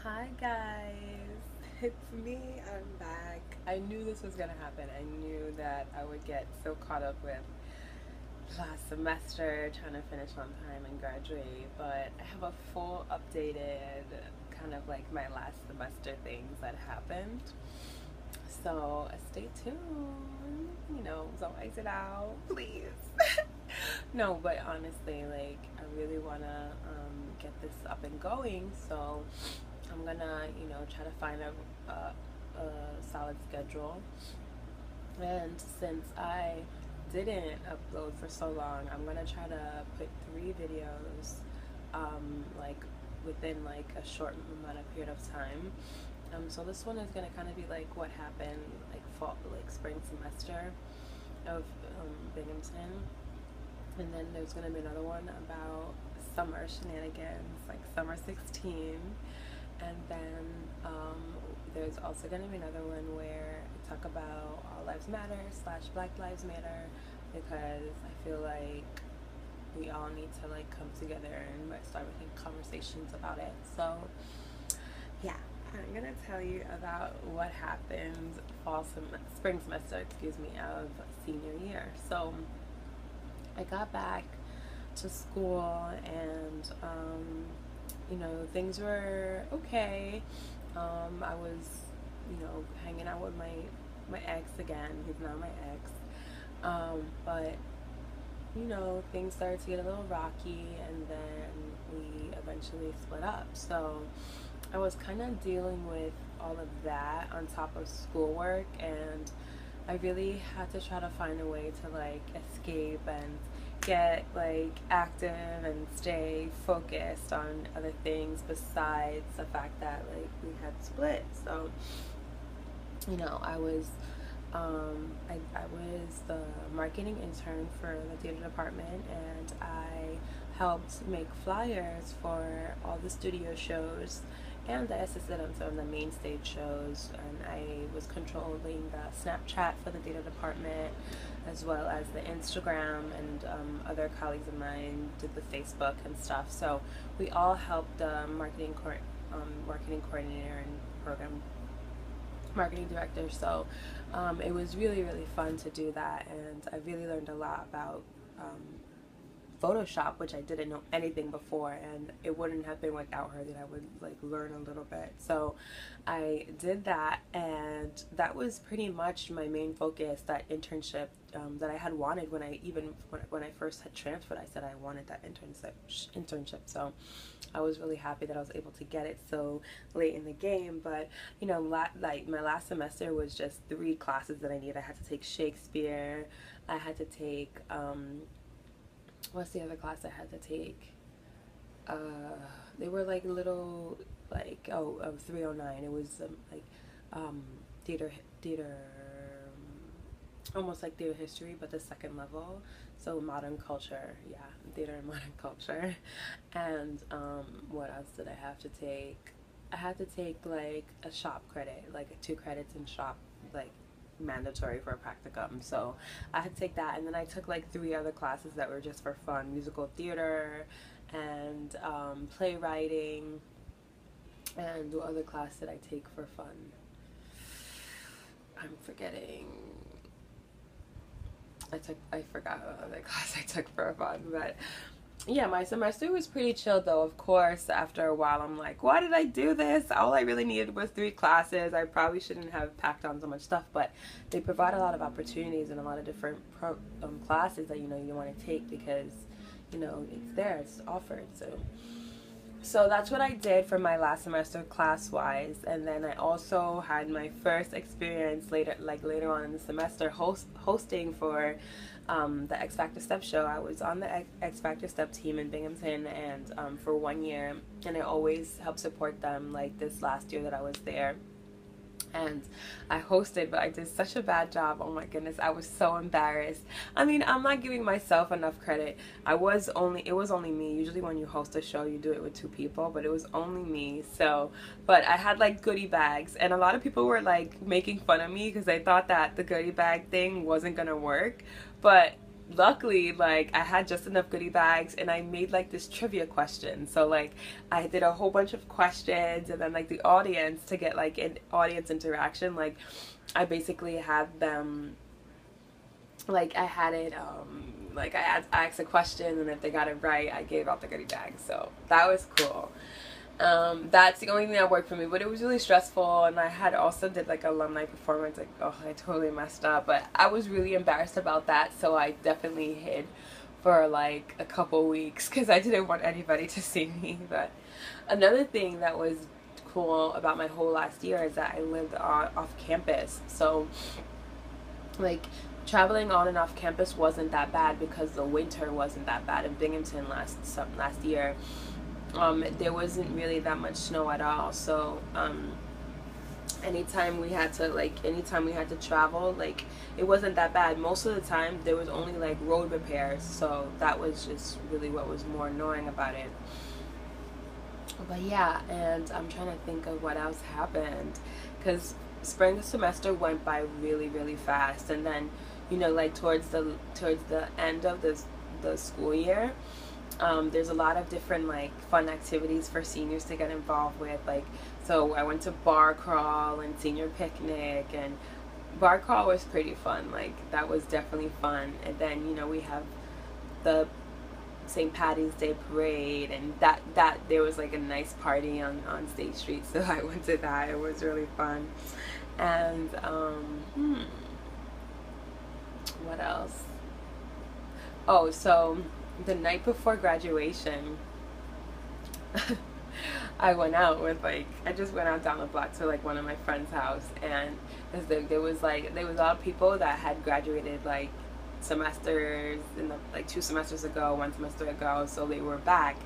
Hi guys, it's me. I'm back. I knew this was gonna happen. I knew that I would get so caught up with last semester trying to finish on time and graduate, but I have a full updated kind of like my last semester things that happened. So stay tuned. Don't exit out, please. No, but honestly, like I really wanna get this up and going. So I'm gonna, try to find a solid schedule. And since I didn't upload for so long, I'm gonna try to put 3 videos, like within like a short amount of period of time. So this one is gonna kind of be like what happened, like fall, like spring semester of Binghamton, and then there's gonna be another one about summer shenanigans, like summer 16, and then there's also going to be another one where I talk about All Lives Matter slash Black Lives Matter, because I feel like we all need to like come together and start making conversations about it. So yeah, I'm gonna tell you about what happened spring semester, excuse me, of senior year. So I got back to school and things were okay. I was, hanging out with my ex again. He's now my ex. But things started to get a little rocky, and then we eventually split up. So I was kind of dealing with all of that on top of schoolwork, and I really had to try to find a way to like escape and get like active and stay focused on other things besides the fact that like we had split. So I was I was the marketing intern for the theater department, and I helped make flyers for all the studio shows, and I assisted on some of the main stage shows, and I was controlling the Snapchat for the theater department as well as the Instagram, and other colleagues of mine did the Facebook and stuff. So we all helped the marketing coordinator and program marketing director. So it was really, really fun to do that, and I really learned a lot about Photoshop, which I didn't know anything before, and it wouldn't have been without her that I would like learn a little bit. So I did that, and that was pretty much my main focus. That internship that I had wanted when I first had transferred, I said I wanted that internship. So I was really happy that I was able to get it so late in the game. But like my last semester was just 3 classes that I needed. I had to take Shakespeare. I had to take what's the other class I had to take? They were like little, like 309. It was um, theater, almost like theater history, but the second level. So modern culture, yeah, theater and modern culture. And what else did I have to take? I had to take like a shop credit, like 2 credits in shop, like mandatory for a practicum. So I had to take that, and then I took like 3 other classes that were just for fun: musical theater and playwriting. And what other class did I take for fun? I'm forgetting. I forgot what other class I took for fun, but yeah, my semester was pretty chill though. Of course, after a while, I'm like, why did I do this? All I really needed was 3 classes. I probably shouldn't have packed on so much stuff, but they provide a lot of opportunities and a lot of different classes that you want to take, because it's there, it's offered. So that's what I did for my last semester class-wise, and then I also had my first experience later on in the semester hosting for the X Factor Step show. I was on the X Factor Step team in Binghamton, and for 1 year, and I always helped support them. Like this last year that I was there, and I hosted, but I did such a bad job. Oh my goodness, I was so embarrassed. I mean, I'm not giving myself enough credit. It was only me. Usually when you host a show, you do it with 2 people, but it was only me. So, but I had like goodie bags, and a lot of people were like making fun of me because they thought that the goodie bag thing wasn't gonna work. But luckily, like, I had just enough goodie bags, and I made like this trivia question. So like I did a whole bunch of questions, and then like the audience, to get like an audience interaction, like I basically had them, like I had it like I asked a question, and if they got it right, I gave out the goodie bag. So that was cool. That's the only thing that worked for me, but it was really stressful. And I had also did like alumni performance, like, oh, I totally messed up, but I was really embarrassed about that, so I definitely hid for like a couple weeks because I didn't want anybody to see me. But another thing that was cool about my whole last year is that I lived off campus, so like traveling on and off campus wasn't that bad because the winter wasn't that bad in Binghamton last year. There wasn't really that much snow at all, so anytime we had to travel, like, it wasn't that bad. Most of the time there was only like road repairs, so that was just really what was more annoying about it. But yeah, and I'm trying to think of what else happened, because spring semester went by really, really fast, and then, you know, like towards the end of the school year, there's a lot of different like fun activities for seniors to get involved with. Like, so I went to bar crawl and senior picnic, and bar crawl was pretty fun. Like, that was definitely fun. And then, you know, we have the St. Patty's Day parade, and that there was like a nice party on State Street, so I went to that. It was really fun. And what else? Oh, so the night before graduation, I went out with like, I just went out down the block to like one of my friend's house, and there was a lot of people that had graduated like semesters like 2 semesters ago, 1 semester ago, so they were back.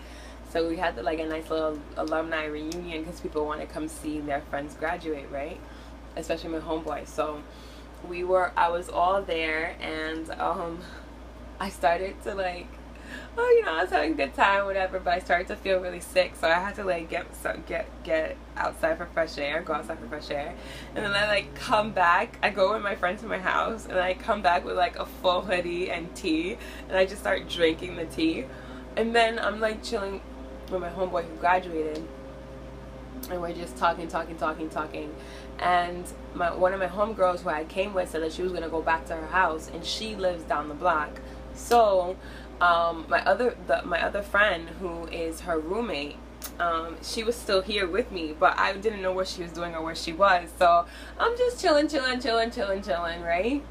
So we had like a nice little alumni reunion because people want to come see their friends graduate, right? Especially my homeboy. So I was all there, and I started to like, oh, you know, I was having a good time, whatever, but I started to feel really sick, so I had to like get outside for fresh air, go outside for fresh air, and then I like come back. I go with my friend to my house, and I come back with like a full hoodie and tea, and I just start drinking the tea, and then I'm like chilling with my homeboy who graduated, and we're just talking, and one of my homegirls who I came with said that she was gonna go back to her house, and she lives down the block, so my other friend, who is her roommate, she was still here with me, but I didn't know what she was doing or where she was, so I'm just chilling, right?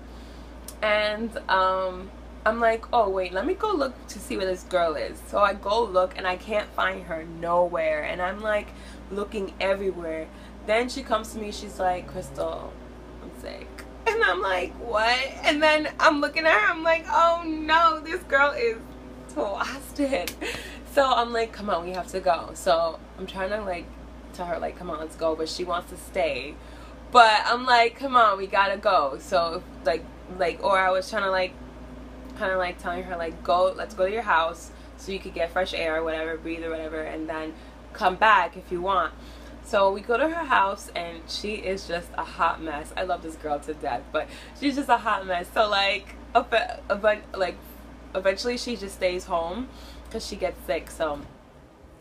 And I'm like, oh wait, let me go look to see where this girl is. So I go look, and I can't find her nowhere, and I'm like looking everywhere. Then she comes to me, she's like, Crystal, I'm sick. And I'm like, what? And then I'm looking at her, I'm like, oh no, this girl is twisted. So I'm like, come on, we have to go. So I'm trying to like tell her like, come on, let's go, but she wants to stay. But I'm like, come on, we gotta go. So or I was trying to like, kind of like telling her like, let's go to your house so you could get fresh air or whatever, breathe or whatever, and then come back if you want. So we go to her house, and she is just a hot mess. I love this girl to death, but she's just a hot mess. So like, eventually she just stays home because she gets sick. So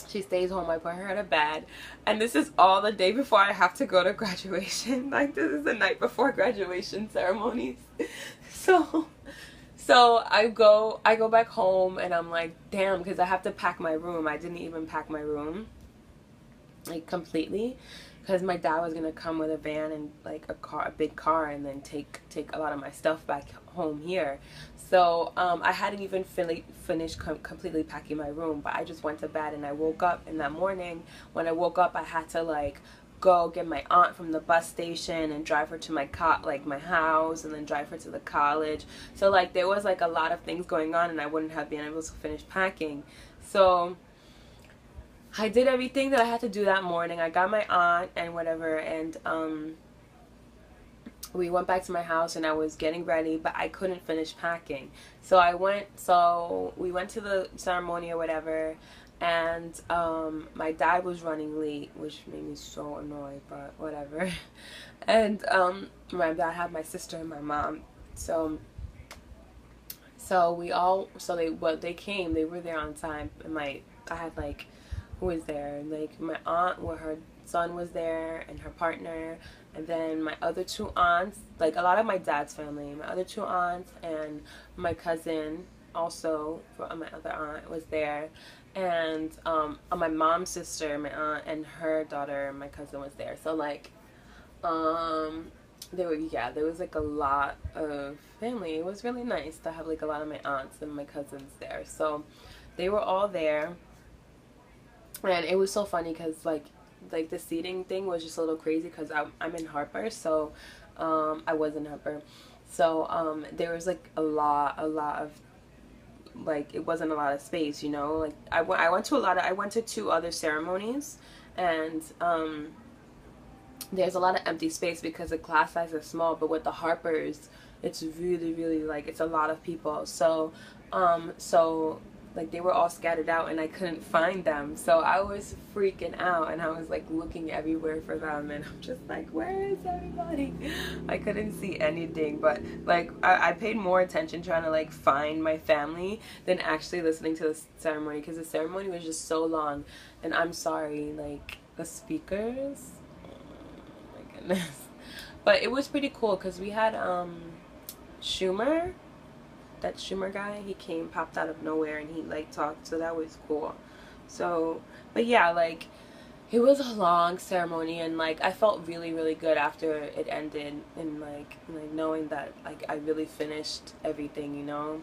she stays home. I put her to bed, and this is all the day before I have to go to graduation. Like, this is the night before graduation ceremonies. So I go back home, and I'm like, damn, because I have to pack my room. I didn't even pack my room like completely, because my dad was gonna come with a van and like a big car, and then take a lot of my stuff back home here. So I hadn't even finished completely packing my room, but I just went to bed, and I woke up in that morning. When I woke up, I had to like go get my aunt from the bus station and drive her to my house, and then drive her to the college. So like, there was like a lot of things going on, and I wouldn't have been able to finish packing. So I did everything that I had to do that morning. I got my aunt and whatever, and we went back to my house, and I was getting ready, but I couldn't finish packing. So we went to the ceremony or whatever, and my dad was running late, which made me so annoyed, but whatever. And my dad had my sister and my mom, so So we all, so they came, they were there on time. And I had like, who was there? Like my aunt, where her son was there, and her partner, and then my other two aunts, like a lot of my dad's family, my other two aunts, and my cousin also, my other aunt was there, and my mom's sister, my aunt, and her daughter, my cousin was there. So like, um, there was like a lot of family. It was really nice to have like a lot of my aunts and my cousins there. So they were all there, and it was so funny because like the seating thing was just a little crazy because I'm in Harper, so I was in Harper, so there was like a lot of, like, it wasn't a lot of space, you know. Like I went to I went to two other ceremonies, and there's a lot of empty space because the class size is small, but with the Harpers it's really like it's a lot of people. So so like they were all scattered out and I couldn't find them, so I was freaking out and I was like looking everywhere for them, and I'm just like, where is everybody? I couldn't see anything, but like I paid more attention trying to like find my family than actually listening to the ceremony, because the ceremony was just so long. And I'm sorry, like the speakers, my goodness. But it was pretty cool because we had Schumer, that Schumer guy, he came, popped out of nowhere, and he like talked, so that was cool. So, but yeah, like it was a long ceremony, and like I felt really good after it ended, and like knowing that like I really finished everything, you know.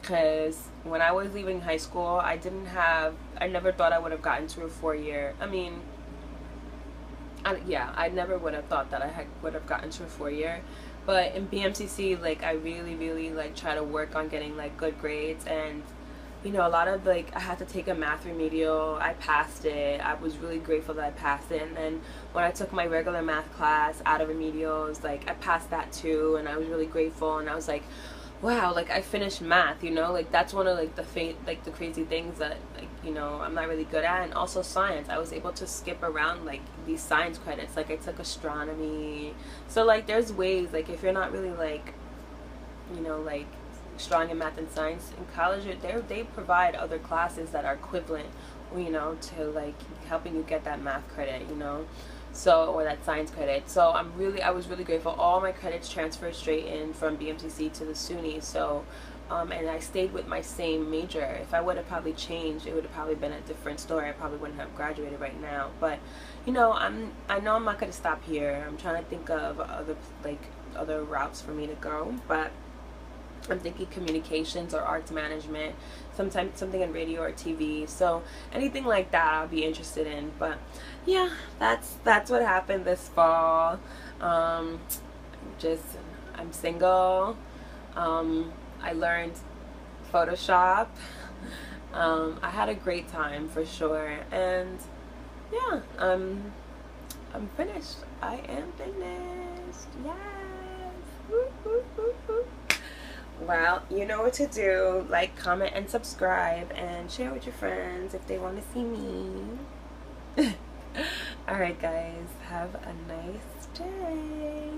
Because when I was leaving high school, I never thought I would have gotten to a 4 year. I mean, yeah, I never would have thought that would have gotten to a 4 year. But in BMCC, like I really like try to work on getting like good grades, and you know, a lot of like I had to take a math remedial. I passed it. I was really grateful that I passed it. And then when I took my regular math class out of remedials, like I passed that too, and I was really grateful. And I was like, wow, like I finished math, you know, like that's one of like the crazy things that, like, you know, I'm not really good at. And also science, I was able to skip around like these science credits. Like I took astronomy, so like there's ways, like if you're not really like, you know, like strong in math and science in college, they provide other classes that are equivalent, you know, to like helping you get that math credit, you know, so, or that science credit. So I was really grateful. All my credits transferred straight in from BMTC to the SUNY. So and I stayed with my same major. If I would have probably changed, it would have probably been a different story. I probably wouldn't have graduated right now. But you know, I know I'm not going to stop here. I'm trying to think of other routes for me to go, but I'm thinking communications or arts management, sometimes something in radio or TV. So anything like that I'll be interested in. But yeah, that's what happened this fall. Just I'm single. I learned Photoshop. I had a great time for sure, and yeah, I'm finished. I am finished. Yes. Woo, woo, woo, woo. Well, you know what to do. Like, comment, and subscribe, and share with your friends if they want to see me. Alright guys, have a nice day.